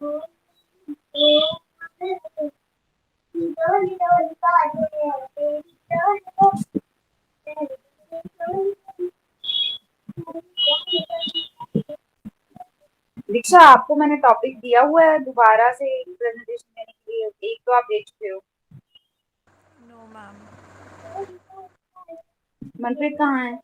दीक्षा, आपको मैंने टॉपिक दिया हुआ है दोबारा से प्रेजेंटेशन देने के लिए। एक तो आप देख चुके हो। No ma'am. मनप्रीत कहाँ है?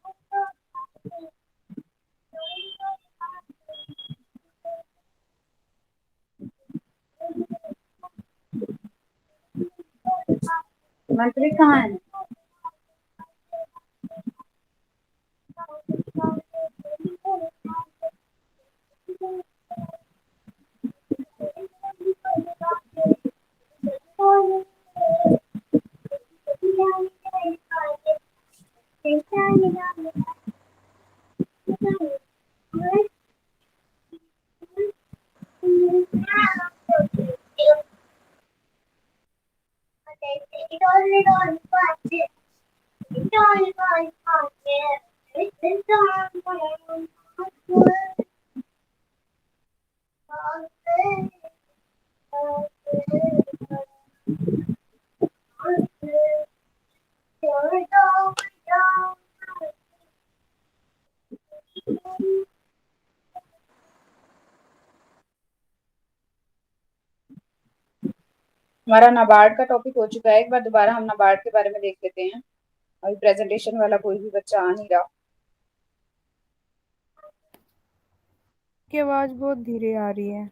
मनप्रीत कहाँ है? हमारा नाबार्ड का टॉपिक हो चुका है। एक बार दोबारा हम नाबार्ड के बारे में देख लेते हैं। अभी प्रेजेंटेशन वाला कोई भी बच्चा आ नहीं रहा। की आवाज बहुत धीरे आ रही है।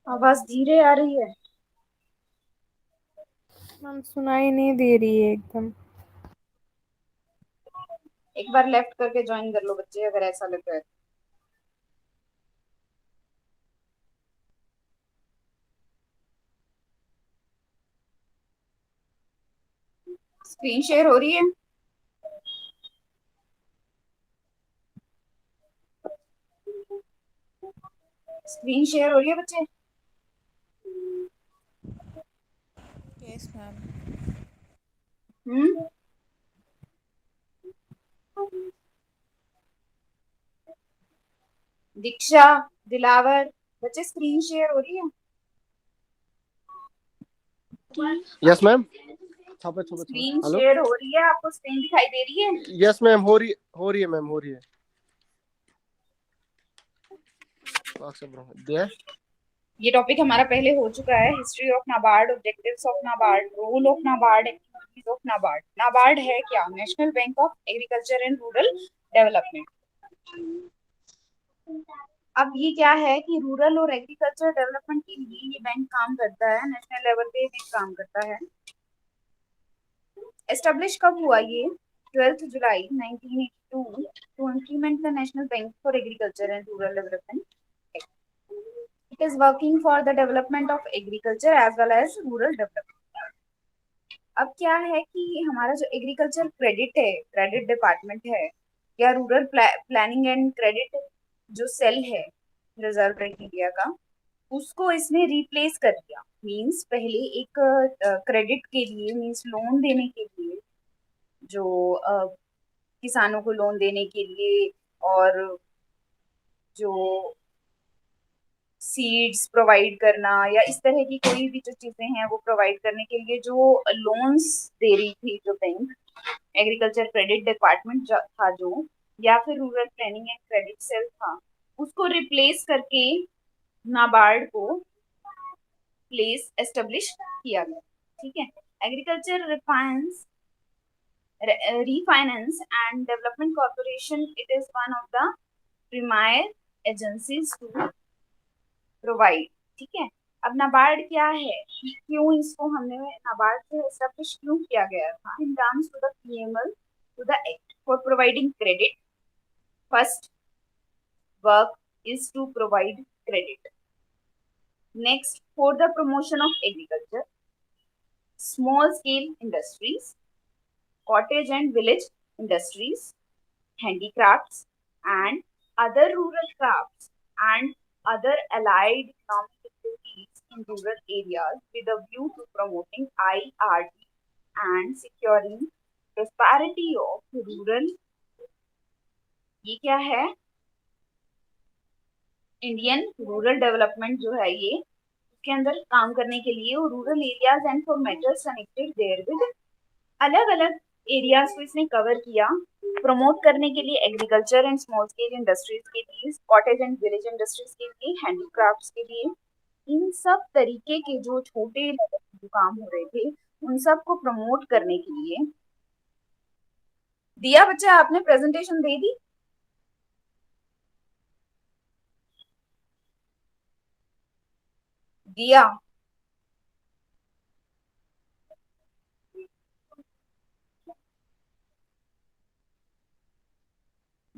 आवाज धीरे आ रही है? मैम सुनाई नहीं दे रही है एकदम। एक बार लेफ्ट करके ज्वाइन कर लो बच्चे, अगर ऐसा लग रहा है। स्क्रीन शेयर हो रही है? स्क्रीन शेयर हो रही है बच्चे? Yes ma'am. हम्म। दीक्षा, दिलावर, बच्चे स्क्रीन शेयर हो रही है? Yes ma'am. Screen hello. Share हो रही है? आपको स्क्रीन दिखाई दे रही है? यस मैम, हो रही है मैम, हो रही है। ये टॉपिक हमारा पहले हो चुका है, history of NABARD, objectives of NABARD, role of NABARD, activities of NABARD. NABARD है क्या? National bank of agriculture and rural development. अब ये क्या है कि रूरल और एग्रीकल्चर डेवलपमेंट के लिए ये बैंक काम करता है, नेशनल लेवल पे भी काम करता है। एस्टेब्लिश कब हुआ ये? 12 जुलाई 1982 to implement the national bank for agriculture and rural development. It is working for the development of agriculture as well as rural development. अब क्या है कि हमारा जो एग्रीकल्चर क्रेडिट है, क्रेडिट डिपार्टमेंट है, या रूरल प्लानिंग एंड क्रेडिट जो सेल है रिजर्व बैंक इंडिया का, उसको इसने रिप्लेस कर दिया। मींस पहले एक क्रेडिट के लिए, मींस लोन देने के लिए, जो किसानों को लोन देने के लिए, और जो सीड्स प्रोवाइड करना, या इस तरह की कोई भी जो चीजें हैं वो प्रोवाइड करने के लिए जो लोन्स दे रही थी जो बैंक, एग्रीकल्चर क्रेडिट डिपार्टमेंट था जो, या फिर rural planning and credit sale था, उसको रिप्लेस करके नाबार्ड को प्लेस एस्टेब्लिश किया गया। ठीक है। Agriculture refinance and development corporation, it is one of the premier agencies to provide। ठीक है। अब नाबार्ड क्या है, क्यों इसको हमने नाबार्ड से एस्टेब्लिश क्यों किया गया था? In terms to the PML to the act for providing credit, first work is to provide credit. Next, for the promotion of agriculture, small scale industries, cottage and village industries, handicrafts, and other rural crafts and other allied economic activities in rural areas with a view to promoting IRD and securing prosperity of rural, ये क्या है, Indian rural development जो है ये उसके अंदर काम करने के लिए rural areas and for matters connected therewith अलग अलग एरियाज को इसने कवर किया प्रमोट करने के लिए agriculture and small scale industries के लिए कॉटेज एंड विलेज इंडस्ट्रीज के लिए हैंडीक्राफ्ट्स के लिए इन सब तरीके के जो छोटे लेवल के जो काम हो रहे थे उन सब को प्रमोट करने के लिए दिया। बच्चा आपने प्रेजेंटेशन दे दी? दिया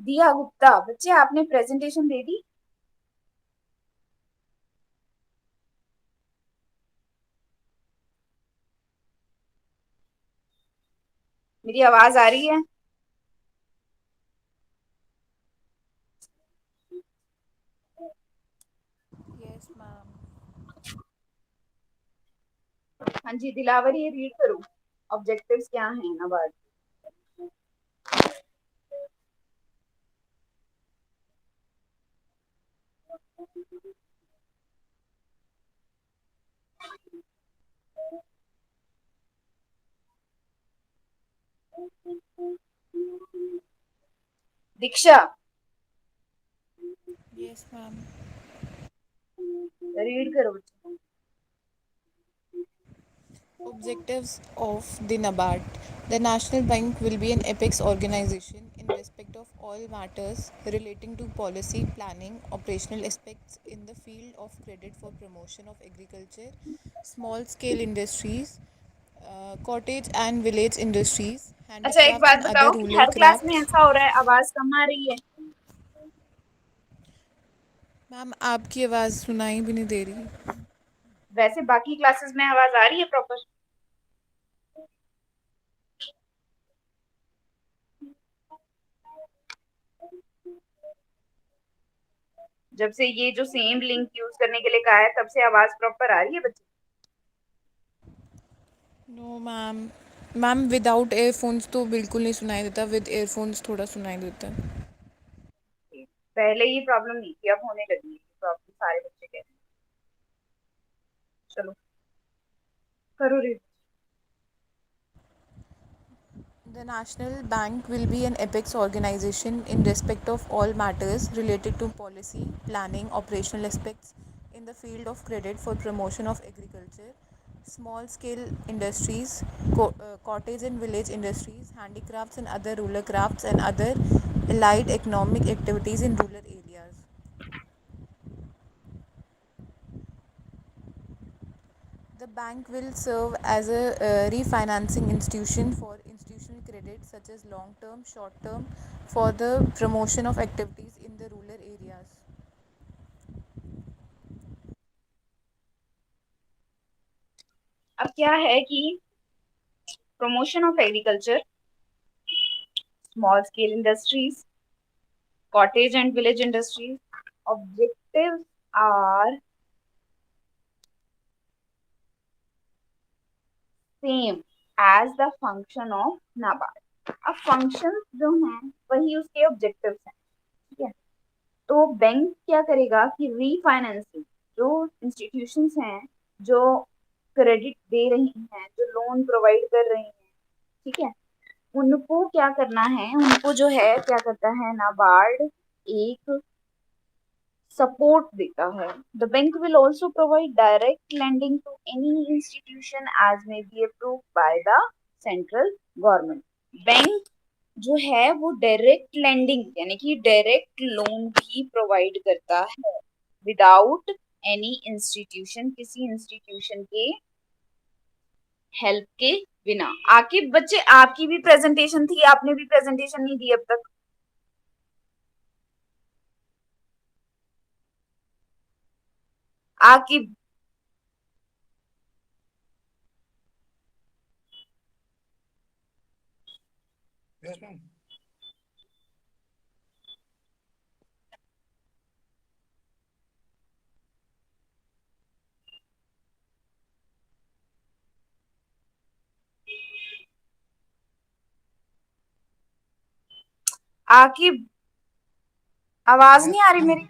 दिया गुप्ता बच्चे आपने प्रेजेंटेशन दे दी? मेरी आवाज आ रही है? Yes ma'am. हाँ जी दिलावर ये रीड करो ऑब्जेक्टिव्स क्या हैं ना बात। दीक्षा यस मैम। रीड करो बच्चे। Objectives of the NABARD. The National Bank will be an apex organization in respect of all matters relating to policy, planning, operational aspects in the field of credit for promotion of agriculture, small scale industries, cottage and village industries, अच्छा एक handicrafts बात and other बताओ कि rural हर class में crafts. ऐसा हो रहा है आवाज कम आ रही है? मैम आपकी आवाज़ सुनाई भी नहीं दे रही। वैसे बाकी क्लासेस में आवाज आ रही है प्रॉपर? जब से ये जो सेम लिंक यूज करने के लिए कहा है तब से आवाज प्रॉपर आ रही है बच्चे? No ma'am. Ma'am without earphones तो बिल्कुल नहीं सुनाई देता, विद एयरफोन्स थोड़ा सुनाई देता है। पहले ये प्रॉब्लम नहीं थी अब होने लगी है प्रॉब्लम सारे बच्चे कह रहे हैं। चलो करो read. The National Bank will be an apex organization in respect of all matters related to policy, planning, operational aspects in the field of credit for promotion of agriculture, small scale industries, cottage and village industries, handicrafts and other rural crafts, and other allied economic activities in rural areas. The bank will serve as a refinancing institution for institutional credit such as long term, short term, for the promotion of activities in the rural areas. अब क्या है कि promotion of agriculture, small scale industries, cottage and village industries. Objectives are same as the function of NABARD. अब function जो हैं वही उसके objectives हैं, ठीक है? तो बैंक क्या करेगा कि रीफाइनेंसिंग जो इंस्टीट्यूशंस हैं जो क्रेडिट दे रही हैं जो लोन प्रोवाइड कर रही हैं, ठीक है, उनको क्या करना है, उनको जो है क्या करता है नाबार्ड एक सपोर्ट देता है। The bank will also provide direct lending to any institution as may be approved by the central government. Bank जो है वो डायरेक्ट लैंडिंग यानी कि डायरेक्ट लोन भी प्रोवाइड करता है विदाउट एनी इंस्टीट्यूशन, किसी इंस्टीट्यूशन के हेल्प के बिना। आकिब बच्चे आपकी भी प्रेजेंटेशन थी, आपने भी प्रेजेंटेशन नहीं दी अब तक। Aqib Yes, ma'am. आकिब आवाज Yes, नहीं आ रही ma'am. मेरी?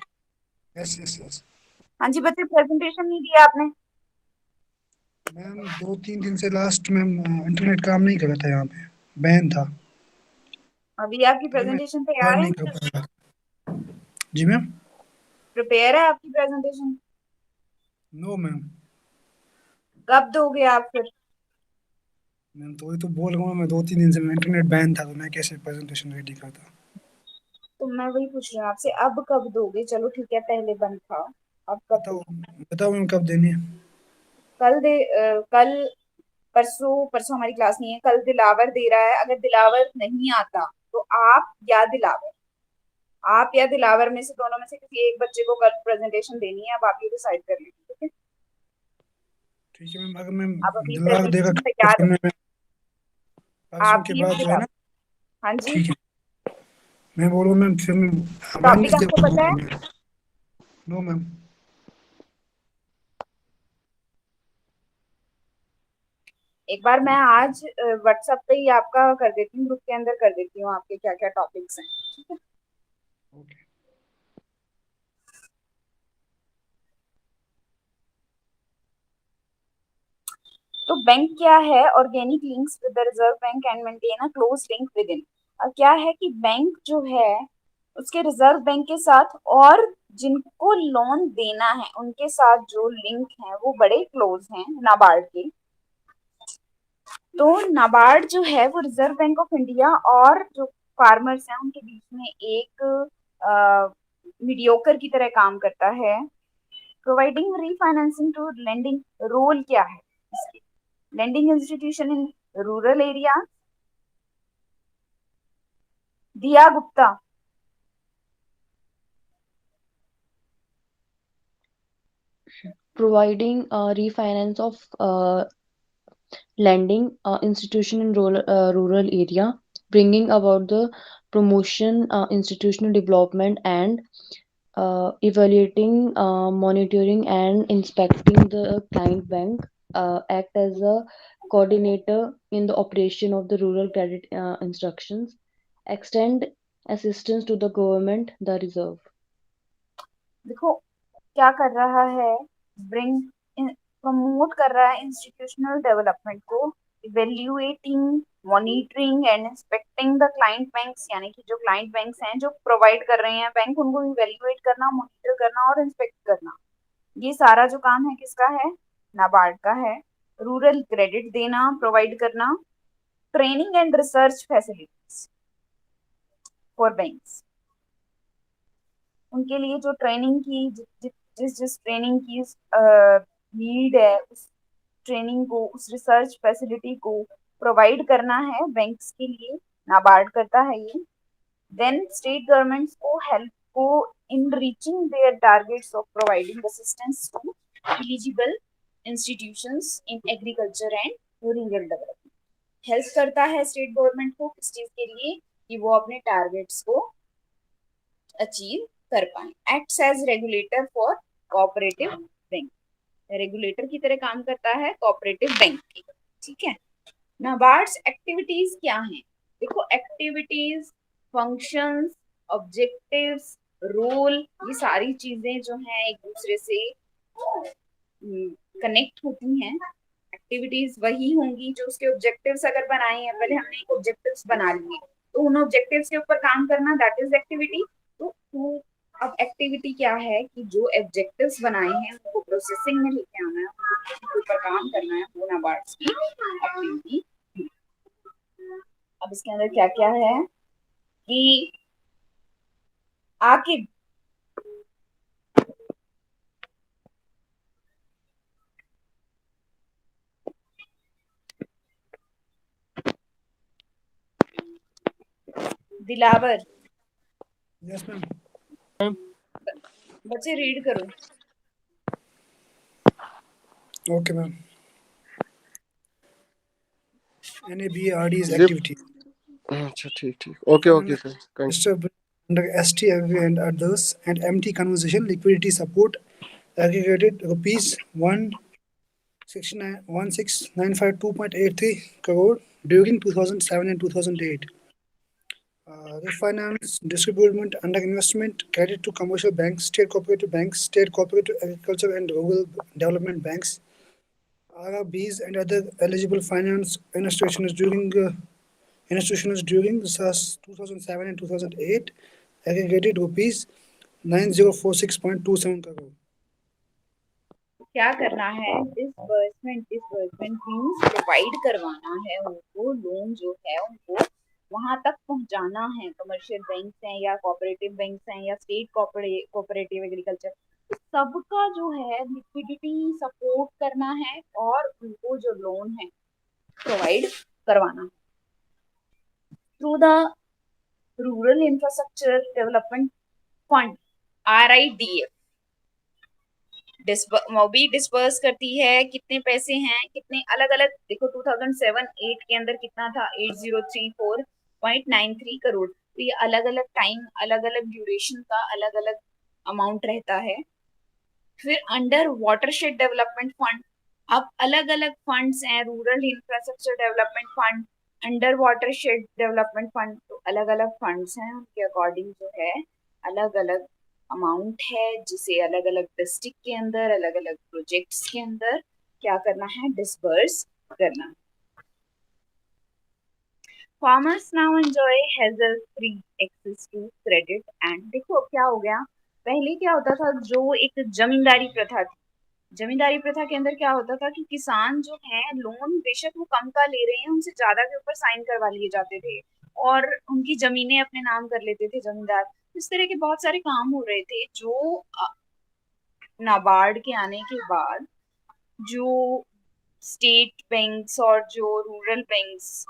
Yes. हाँ जी बच्चे, प्रेजेंटेशन नहीं दिया आपने? मैम 2-3 दिन से लास्ट मैम इंटरनेट काम नहीं कर रहा था, यहाँ पे बैन था, अभी आपकी तो मैं प्रेजेंटेशन तैयार तैयार है? नहीं कर पाया। जी मैम। प्रिपेयर है आपकी प्रेजेंटेशन? No ma'am. कब दोगे आप फिर? मैम तो वही तो बोल रहा हूँ, मैं 2-3 दिन से मैं इंटरनेट बैन था, तो मैं कैसे प्रेजेंटेशन रेडी करता। तो मैं वही पूछ रही हूँ आपसे, अब कब दोगे? चलो ठीक है, पहले बंद था, अब कब बताओ दोगे? बताओ मैम कब देनी है। कल, परसों, परसों हमारी क्लास नहीं है, कल दिलावर दे रहा है। अगर दिलावर नहीं आता तो आप या दिलावर में से, दोनों में से किसी एक बच्चे को कल प्रेजेंटेशन देनी है। अब आप ये डिसाइड कर लीजिए, ठीक है? ठीक है मैम, अगर मैम आप अपनी दिलवाग देगा प्रेजेंटेशन तो तैयार फिर मैं परसों आप के ही बाद जो है दिला। ना। हाँ जी। ठीक है, मैं बोल रहा हूँ मैम, फिर मैं टॉपिक वेडनेसडे आपको को पता है? बोलूँगा। No ma'am. एक बार मैं आज व्हाट्सएप पे ही आपका कर देती हूँ, ग्रुप के अंदर कर देती हूँ आपके क्या क्या टॉपिक्स हैं, ठीक है? ओके। तो बैंक क्या है? Organic links with the reserve bank and maintain a close link with in. अब क्या है कि बैंक जो है उसके रिजर्व बैंक के साथ, और जिनको लोन देना है उनके साथ जो लिंक है वो बड़े क्लोज हैं नाबार्ड के। तो नाबार्ड जो है वो रिजर्व बैंक ऑफ इंडिया और जो फार्मर्स हैं उनके बीच में एक मीडियोकर की तरह काम करता है। Providing refinancing to lending. Role क्या है इसकी? Lending institution in rural area. Diya Gupta. Providing refinance of lending institution in rural area, bringing about the promotion institutional development and evaluating, monitoring and inspecting the client bank, act as a coordinator in the operation of the rural credit instructions, extend assistance to the government, the reserve. देखो क्या कर रहा है, bring, promote कर रहा है institutional development को, evaluating, monitoring and inspecting the client banks, यानी कि जो क्लाइंट बैंक्स हैं जो प्रोवाइड कर रहे हैं बैंक, उनको इवेल्युएट करना, मॉनिटर करना और इंस्पेक्ट करना। ये सारा जो काम है किसका है? नाबार्ड का है। रूरल क्रेडिट देना, प्रोवाइड करना, training and research facilities for banks. उनके लिए जो ट्रेनिंग की जिस ट्रेनिंग की नीड है, उस ट्रेनिंग को, उस रिसर्च फैसिलिटी को प्रोवाइड करना है बैंक्स के लिए, नाबार्ड करता है ये। देन स्टेट गवर्नमेंट्स को हेल्प को in reaching their targets of providing assistance to eligible institutions in agriculture and rural development. Help करता है स्टेट गवर्नमेंट को किस चीज के लिए? कि वो अपने टारगेट्स को अचीव कर पाए। Acts as regulator for cooperative bank. Regulator की तरह काम करता है कोऑपरेटिव बैंक की, ठीक है? नाबार्ड्स एक्टिविटीज क्या हैं? देखो, एक्टिविटीज, फंक्शंस, ऑब्जेक्टिव्स, रोल, ये सारी चीजें जो हैं एक दूसरे से कनेक्ट होती हैं। एक्टिविटीज वही होंगी जो उसके ऑब्जेक्टिव्स अगर बनाए हैं, पहले हमने एक ऑब्जेक्टिव्स बना लिए तो उन ऑब्जेक्टिव्स के ऊपर काम करना, दैट इज एक्टिविटी। तो अब एक्टिविटी क्या है कि जो ऑब्जेक्टिव्स बनाए हैं उनको प्रोसेसिंग में लेके आना है, उनके ऊपर काम करना है, वो नाबार्ड्स की एक्टिविटी। अब इसके अंदर क्या क्या है कि आकिब, दिलावर, यस मैम। बच्चे रीड करो। Okay ma'am. NABARD's zip. activity. अच्छा ठीक okay Fund okay sir continue. distributed under STFV and others and MT conversation liquidity support aggregated rupees 1,695.83 crore during 2007 and 2008. refinance, disbursement, under investment, credit to commercial banks, state cooperative agriculture and rural development banks, RRBs, and other eligible finance institutions during SARS 2007 and 2008 aggregated rupees 9046.27 crore. क्या करना है? Disbursement means provide करवाना है उनको, loan जो है उनको वहां तक पहुंचाना है। कमर्शियल बैंक्स हैं या कोऑपरेटिव बैंक्स हैं या स्टेट कोऑपरेटिव एग्रीकल्चर, सबका जो है लिक्विडिटी सपोर्ट करना है और उनको जो लोन है प्रोवाइड करवाना है through the rural infrastructure development fund, RIDF। वो भी डिस्पर्स करती है। कितने पैसे हैं, कितने अलग अलग, देखो 2007-8 के अंदर कितना था, 8034.93 करोड़। तो ये अलग अलग टाइम, अलग अलग ड्यूरेशन का अलग अलग अमाउंट रहता है। फिर अंडर वाटरशेड डेवलपमेंट फंड, अब अलग अलग फंड्स हैं, rural infrastructure development fund, under watershed development fund, तो अलग अलग फंड्स हैं, उनके अकॉर्डिंग जो है अलग अलग अमाउंट है, जिसे अलग अलग डिस्ट्रिक्ट के अंदर, अलग अलग प्रोजेक्ट्स के अंदर क्या करना है, डिसबर्स करना। Farmers now enjoy hassle free access to credit and, देखो क्या हो गया, पहले क्या होता था, जो एक जमींदारी प्रथा थी, जमींदारी प्रथा के अंदर क्या होता था कि किसान जो है लोन बेशक वो कम का ले रहे हैं, उनसे ज्यादा के ऊपर साइन करवा लिए जाते थे और उनकी जमीनें अपने नाम कर लेते थे जमींदार। इस तरह के बहुत सारे काम हो रहे थे जो नाबार्ड के आने के बाद जो स्टेट बैंक्स और जो रूरल बैंक्स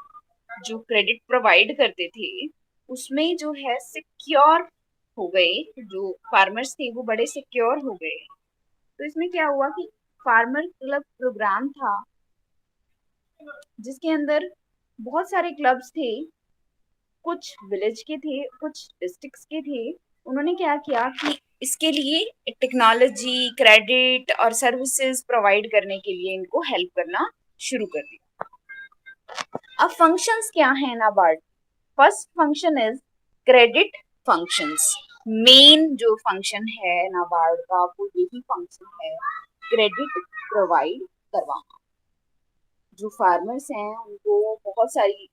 जो क्रेडिट प्रोवाइड करते थे उसमें जो है सिक्योर हो गए, जो फार्मर्स थे वो बड़े सिक्योर हो गए। तो इसमें क्या हुआ कि फार्मर क्लब प्रोग्राम था जिसके अंदर बहुत सारे क्लब्स थे, कुछ विलेज के थे, कुछ डिस्ट्रिक्ट्स के थे। उन्होंने क्या किया कि इसके लिए टेक्नोलॉजी, क्रेडिट और सर्विसेज प्रोवाइड करने के लिए इनको हेल्प करना शुरू कर दिया। अब फंक्शंस क्या है NABARD? First function is credit functions. Main जो फंक्शन है नाबार्ड का वो यही फंक्शन है, क्रेडिट प्रोवाइड करवाना। जो फार्मर्स हैं उनको बहुत सारी,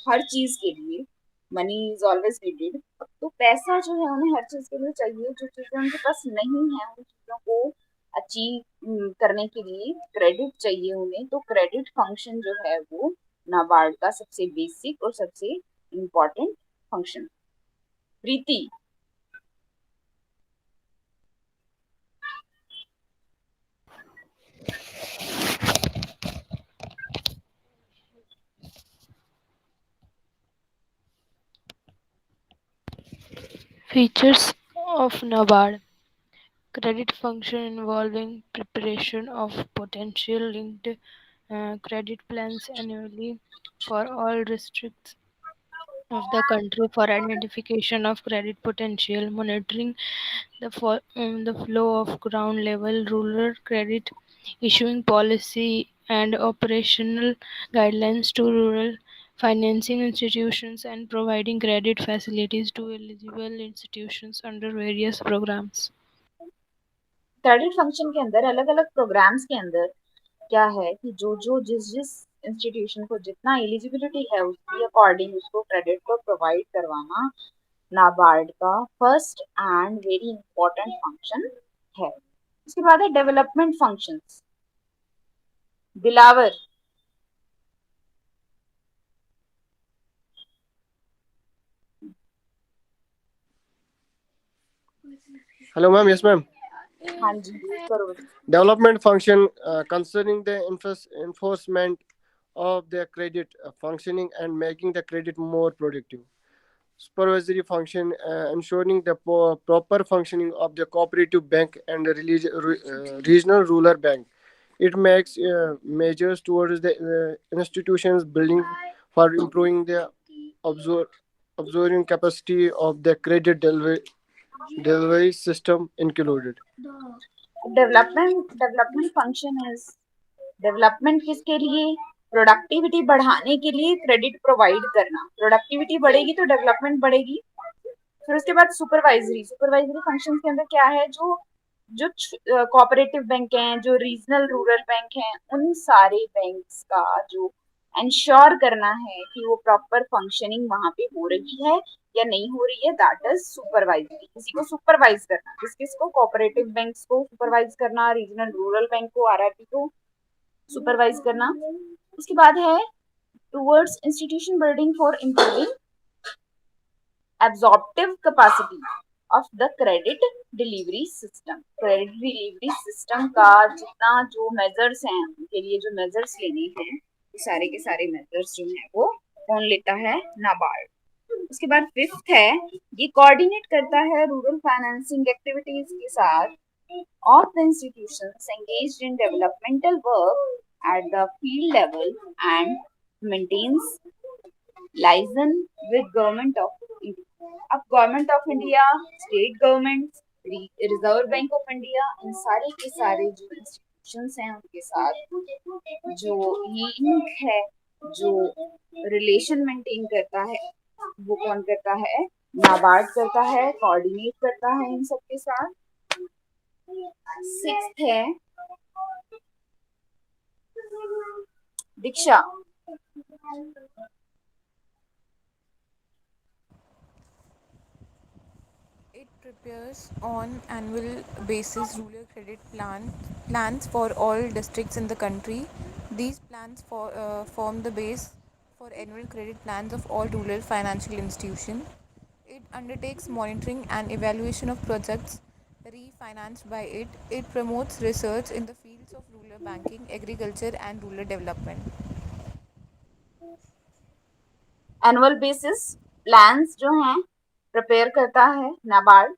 हर चीज के लिए मनी इज ऑलवेज नीडेड, तो पैसा जो है उन्हें हर चीज के लिए चाहिए। जो चीजें उनके पास नहीं है उन चीजों को अचीव करने के लिए क्रेडिट चाहिए उन्हें। तो क्रेडिट फंक्शन जो है वो नाबार्ड का सबसे बेसिक और सबसे important function. Preeti, Features of NABARD credit function involving preparation of potential linked credit plans annually for all districts of the country for identification of credit potential, monitoring the flow of ground level rural credit, issuing policy and operational guidelines to rural financing institutions, and providing credit facilities to eligible institutions under various programs. Credit function के अंदर अलग अलग programmes के अंदर क्या है कि जो जो जिस जिस इंस्टीट्यूशन को जितना एलिजिबिलिटी है उसके अकॉर्डिंग उसको क्रेडिट को प्रोवाइड करवाना नाबार्ड का first and very important function है। उसके बाद है development functions. Dilawar, Hello, ma'am. Yes, ma'am. हाँ जी करो। Development function concerning the enforcement of the credit functioning and making the credit more productive. Supervisory function ensuring the proper functioning of the cooperative bank and the regional rural bank. It makes measures towards the institutions building for improving the absorbing capacity of the credit delivery system included. Development function is development किसके लिए? Productivity बढ़ाने के लिए credit provide करना, productivity बढ़ेगी तो development बढ़ेगी। फिर उसके बाद सुपरवाइजरी फंक्शन के अंदर क्या है, जो जो कोऑपरेटिव बैंक हैं, जो रीजनल रूरल बैंक हैं, उन सारे बैंक्स का जो इंश्योर करना है कि वो प्रॉपर फंक्शनिंग वहां पे हो रही है या नहीं हो रही है, दैट इज सुपरवाइजरी। किसी को सुपरवाइज करना, किसको, कोऑपरेटिव बैंक्स को सुपरवाइज करना, रीजनल रूरल बैंक को, आरआरबी को सुपरवाइज करना। उसके बाद है towards institution building for improving absorptive capacity of the credit delivery system। Credit delivery system का जितना जो मेजर्स हैं, उनके लिए जो मेजर्स लेने हैं, वो सारे के सारे मेजर्स जो हैं वो कौन लेता है, नाबार्ड। उसके बाद फिफ्थ है, ये कोऑर्डिनेट करता है रूरल फाइनेंसिंग एक्टिविटीज के साथ of the institutions engaged in developmental work at the field level and maintains liaison with government of India। अब government of India, state government, Reserve Bank of India, इन सारे के सारे जो इंस्टीट्यूशंस हैं उनके साथ जो लिंक है, जो रिलेशन मेंटेन करता है, वो कौन करता है, नाबार्ड करता है, कोऑर्डिनेट करता है इन सबके साथ। सिक्स्थ है दीक्षा। It prepares on annual basis rural credit plans for all districts in the country. These plans form the base for annual credit plans of all rural financial institutions. It undertakes monitoring and evaluation of projects refinanced by it. It promotes research in the fields of rural banking, agriculture, and rural development. Annual basis plans जो हैं prepare करता है NABARD,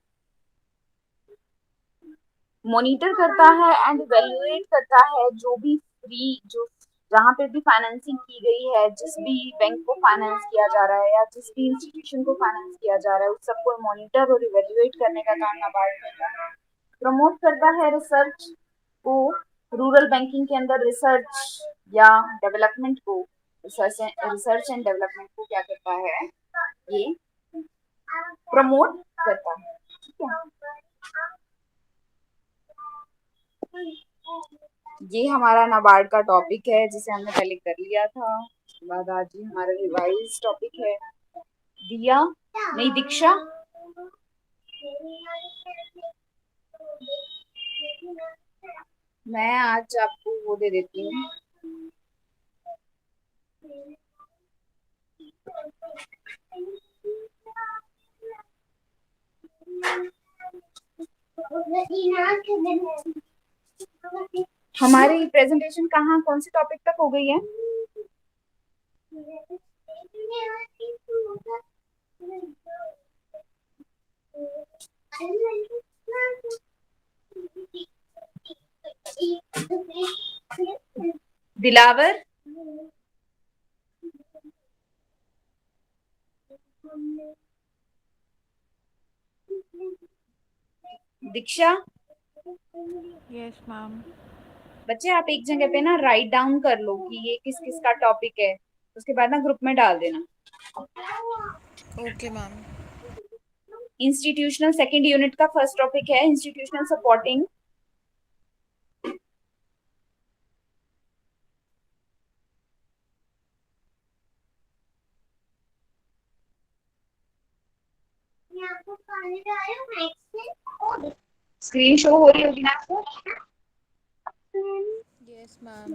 monitor करता है and evaluate करता है जो भी फ्री, जो जहाँ पे भी फाइनेंसिंग की गई है, जिस भी बैंक को फाइनेंस किया जा रहा है या जिस भी इंस्टीट्यूशन को फाइनेंस किया जा रहा है, उस सबको मॉनिटर और इवेल्युएट करने का काम नाबार्ड करता है। प्रमोट करता है रिसर्च को, रूरल बैंकिंग के अंदर रिसर्च या डेवलपमेंट को, रिसर्च एंड डेवलपमेंट को क्या करता है, ये प्रमोट करता है। ठीक है, ये हमारा नाबार्ड का टॉपिक है जिसे हमने पहले कर लिया था। उसके बाद आज ही हमारा रिवाइज टॉपिक है। दिया नहीं, दीक्षा, मैं आज आपको वो दे देती हूँ, हमारी प्रेजेंटेशन कहाँ, कौन से टॉपिक तक हो गई है? दिलावर, दीक्षा, Yes, ma'am. बच्चे आप एक जगह पे ना राइट डाउन कर लो कि ये किस किस का टॉपिक है, उसके बाद ना ग्रुप में डाल देना। Okay, ma'am. Institutional second unit का फर्स्ट टॉपिक है इंस्टीट्यूशनल सपोर्टिंग। स्क्रीन शो हो रही होगी ना आपको? Yes, ma'am.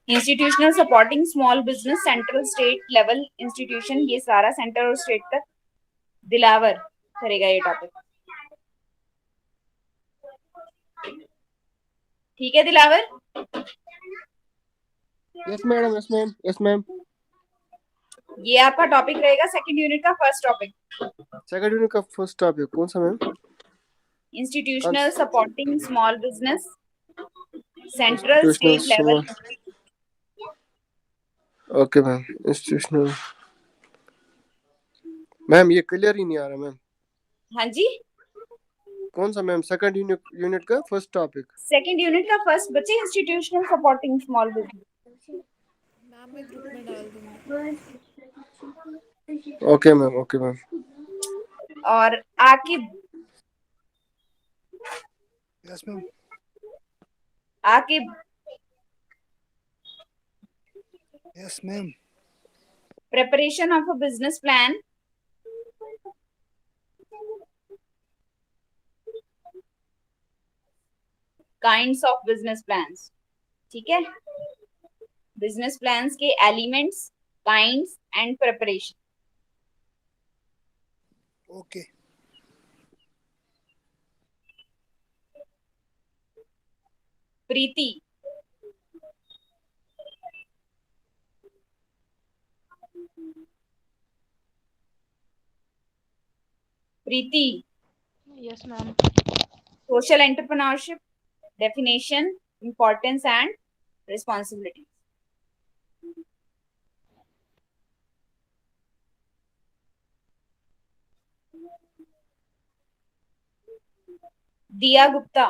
Institutional supporting small business central state level institution, ये सारा सेंटर और स्टेट तक दिलावर करेगा ये टॉपिक। ठीक है Dilawar? Yes madam, yes ma'am, yes ma'am. ये आपका टॉपिक रहेगा सेकंड यूनिट का फर्स्ट टॉपिक, सेकंड यूनिट का फर्स्ट टॉपिक कौन सा ma'am? Institutional supporting small business, central institutional state level. Okay ma'am, institutional. Ma'am ये क्लियर ही नहीं आ रहा मैम। हाँ जी, कौन सा मैम? सेकंड यूनिट का फर्स्ट टॉपिक। सेकंड यूनिट का फर्स्ट बच्चे institutional supporting small business. Ma'am मैं ग्रुप में डाल दूंगी। Okay ma'am, okay ma'am. और Aqib, Yes, ma'am. Aqib, Yes, ma'am. preparation of a business plan, kinds of business plans। ठीक है, बिजनेस प्लान्स के elements, kinds and preparation. Okay. Preeti, Preeti, Yes, ma'am. Social entrepreneurship, definition, importance and responsibility. दिया गुप्ता,